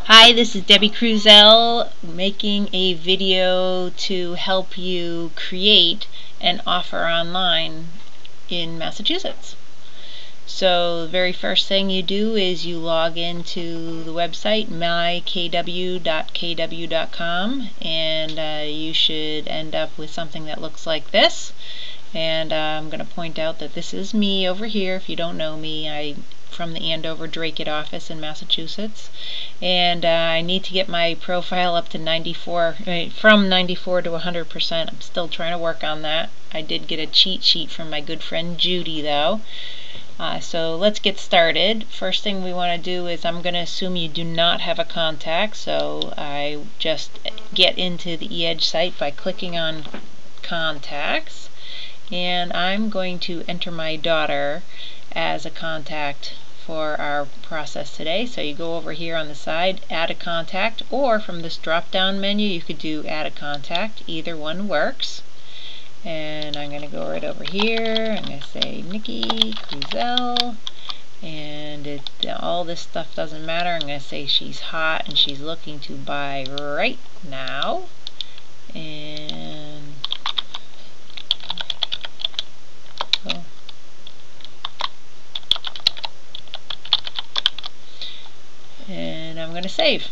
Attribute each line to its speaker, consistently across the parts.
Speaker 1: Hi, this is Debbie Cruzel making a video to help you create an offer online in Massachusetts. So the very first thing you do is you log into the website mykw.kw.com and you should end up with something that looks like this. And I'm going to point out that this is me over here. If you don't know me, I'm from the Andover Drake office in Massachusetts, and I need to get my profile up to 94, from 94 to 100%. I'm still trying to work on that. I did get a cheat sheet from my good friend Judy though. So let's get started. First thing we want to do is I'm going to assume you do not have a contact, so I just get into the eEDGE site by clicking on contacts, and I'm going to enter my daughter as a contact for our process today. So you go over here on the side, add a contact, or from this drop down menu you could do add a contact. Either one works. And I'm going to go right over here. I'm going to say Nikki Cruzel, and all this stuff doesn't matter. I'm going to say she's hot and she's looking to buy right now. And I'm going to save.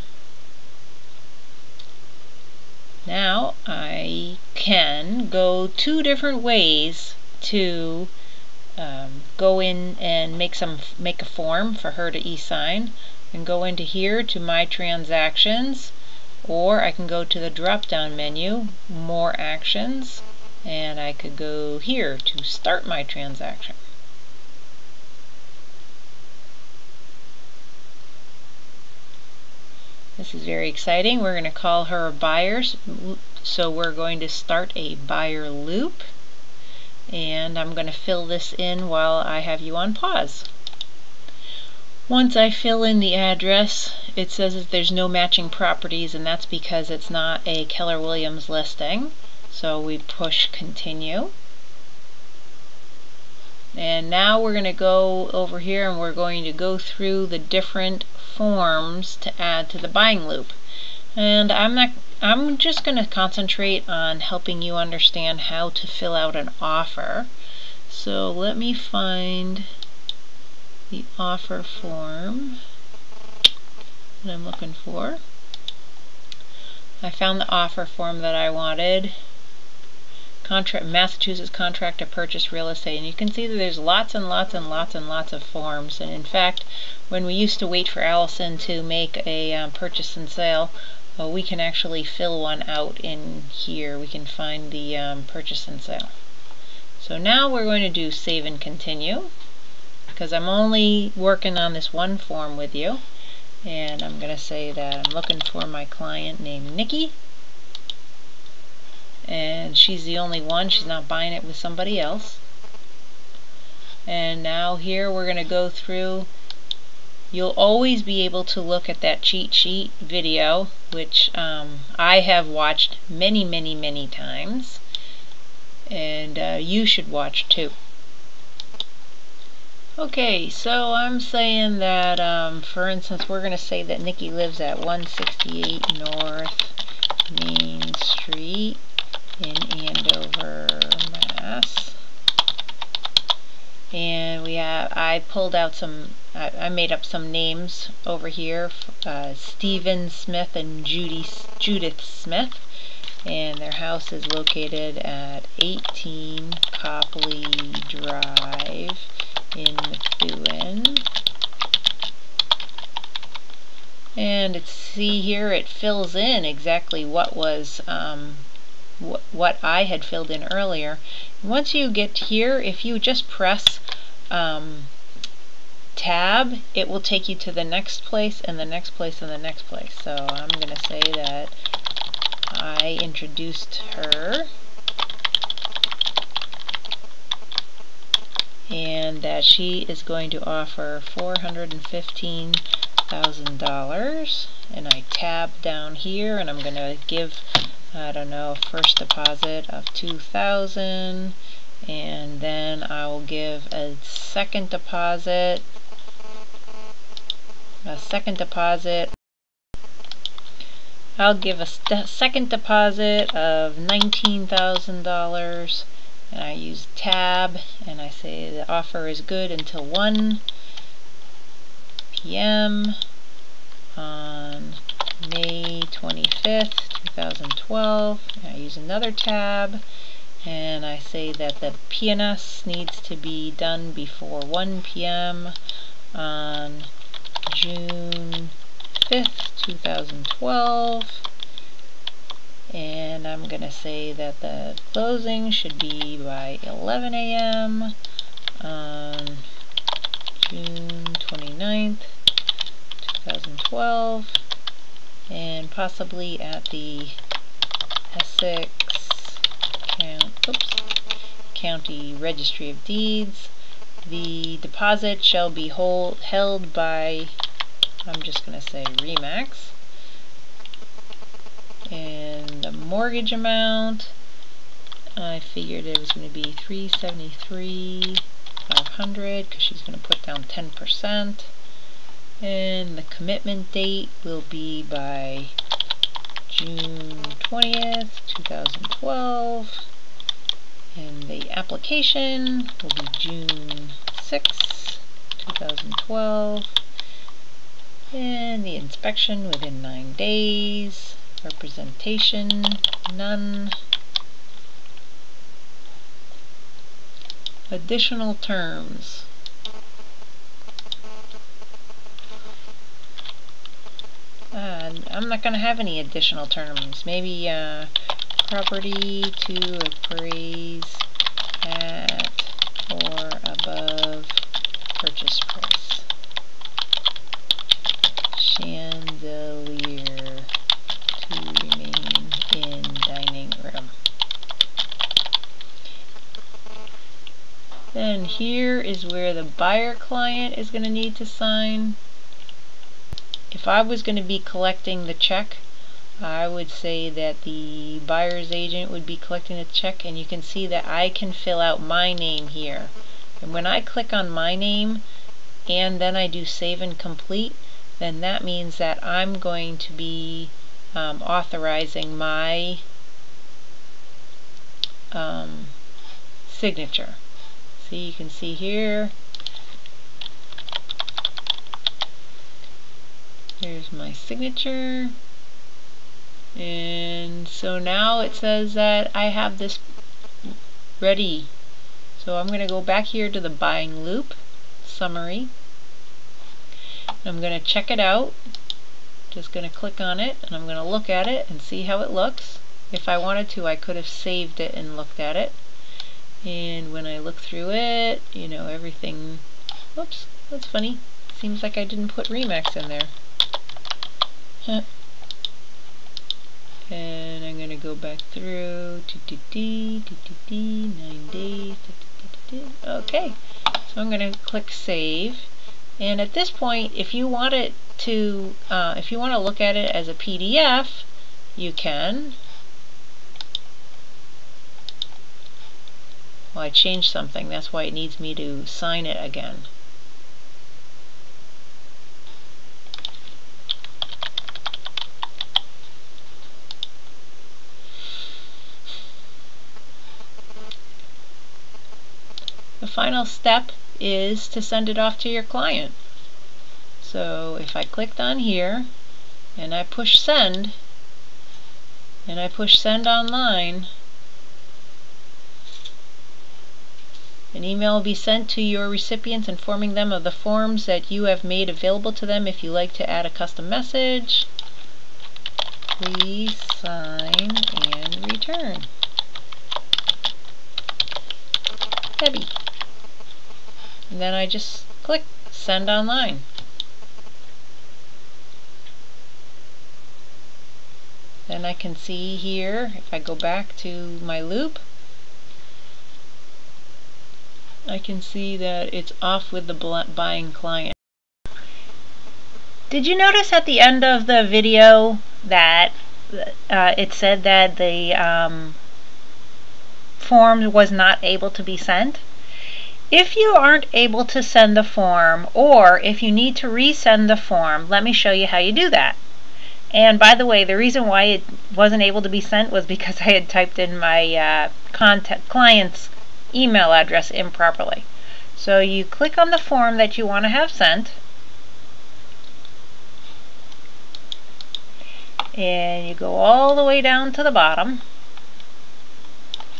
Speaker 1: Now I can go two different ways to go in and make a form for her to e-sign, and go into here to my transactions, or I can go to the drop down menu, more actions, and I could go here to start my transaction. This is very exciting. We're going to call her buyers, so we're going to start a buyer loop, and I'm going to fill this in while I have you on pause. Once I fill in the address, it says that there's no matching properties, and that's because it's not a Keller Williams listing. So we push continue. And now we're going to go over here and we're going to go through the different forms to add to the buying loop. And I'm just going to concentrate on helping you understand how to fill out an offer. So let me find the offer form that I'm looking for. I found the offer form that I wanted. Massachusetts contract to purchase real estate, and you can see that there's lots and lots and lots and lots of forms. And in fact, when we used to wait for Allison to make a purchase and sale, we can actually fill one out in here. We can find the purchase and sale. So now we're going to do save and continue, because I'm only working on this one form with you, and I'm going to say that I'm looking for my client named Nikki, and she's the only one. She's not buying it with somebody else. And now here we're going to go through. You'll always be able to look at that cheat sheet video, which I have watched many times, and you should watch too. Okay, so I'm saying that for instance, we're going to say that Nikki lives at 168 North Main Street in Andover, Mass. And I pulled out I made up some names over here, Stephen Smith and Judith Smith, and their house is located at 18 Copley Drive in Methuen. And see here, it fills in exactly what was what I had filled in earlier. Once you get here, if you just press tab, it will take you to the next place and the next place and the next place. So I'm going to say that I introduced her and that she is going to offer $415,000, and I tab down here and I'm going to give, I don't know, first deposit of $2,000, and then I will give a second deposit I'll give a second deposit of $19,000, and I use tab, and I say the offer is good until 1 p.m. on May 25th, 2012. And I use another tab, and I say that the P&S needs to be done before 1 p.m. on June 5th, 2012, and I'm going to say that the closing should be by 11 a.m. on June 29th, 2012, and possibly at the Essex County Registry of Deeds. The deposit shall be held by, I'm just going to say Remax, and the mortgage amount, I figured it was going to be $373,500 because she's going to put down 10%, and the commitment date will be by June 20th, 2012, and the application will be June 6th, 2012, and the inspection within 9 days, representation none, additional terms. I'm not going to have any additional terms. Maybe property to appraise at or above purchase price. Chandelier to remain in dining room. Then here is where the buyer client is going to need to sign. If I was going to be collecting the check, I would say that the buyer's agent would be collecting the check, and you can see that I can fill out my name here. And when I click on my name and then I do save and complete, then that means that I'm going to be authorizing my signature. See, you can see here, there's my signature, and so now it says that I have this ready. So I'm going to go back here to the buying loop summary. I'm going to check it out. Just going to click on it, and I'm going to look at it and see how it looks. If I wanted to, I could have saved it and looked at it. And when I look through it, you know, everything, whoops, that's funny. Seems like I didn't put Remax in there. And I'm going to go back through, 9 days, okay. So I'm going to click save. And at this point, if you want it to, if you want to look at it as a PDF, you can. Well, I changed something, that's why it needs me to sign it again. The final step is to send it off to your client. So if I clicked on here and I push send, and I push send online, an email will be sent to your recipients informing them of the forms that you have made available to them. If you like to add a custom message, please sign and return. Debbie. And then I just click send online. Then I can see here, if I go back to my loop, I can see that it's off with the buying client. Did you notice at the end of the video that it said that the form was not able to be sent? If you aren't able to send the form, or if you need to resend the form, let me show you how you do that. And by the way, the reason why it wasn't able to be sent was because I had typed in my client's email address improperly. So you click on the form that you want to have sent, and you go all the way down to the bottom.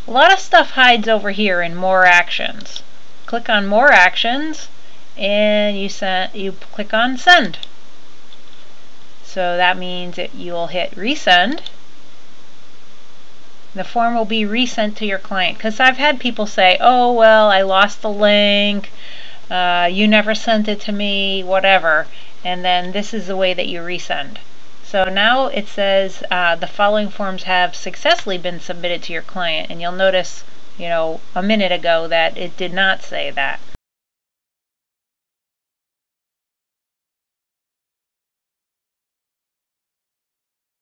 Speaker 1: A lot of stuff hides over here in More Actions. Click on More Actions, and you click on Send. So that means that you'll hit Resend. The form will be resent to your client, because I've had people say, oh well, I lost the link, you never sent it to me, whatever, and then this is the way that you resend. So now it says the following forms have successfully been submitted to your client, and you'll notice, a minute ago that it did not say that.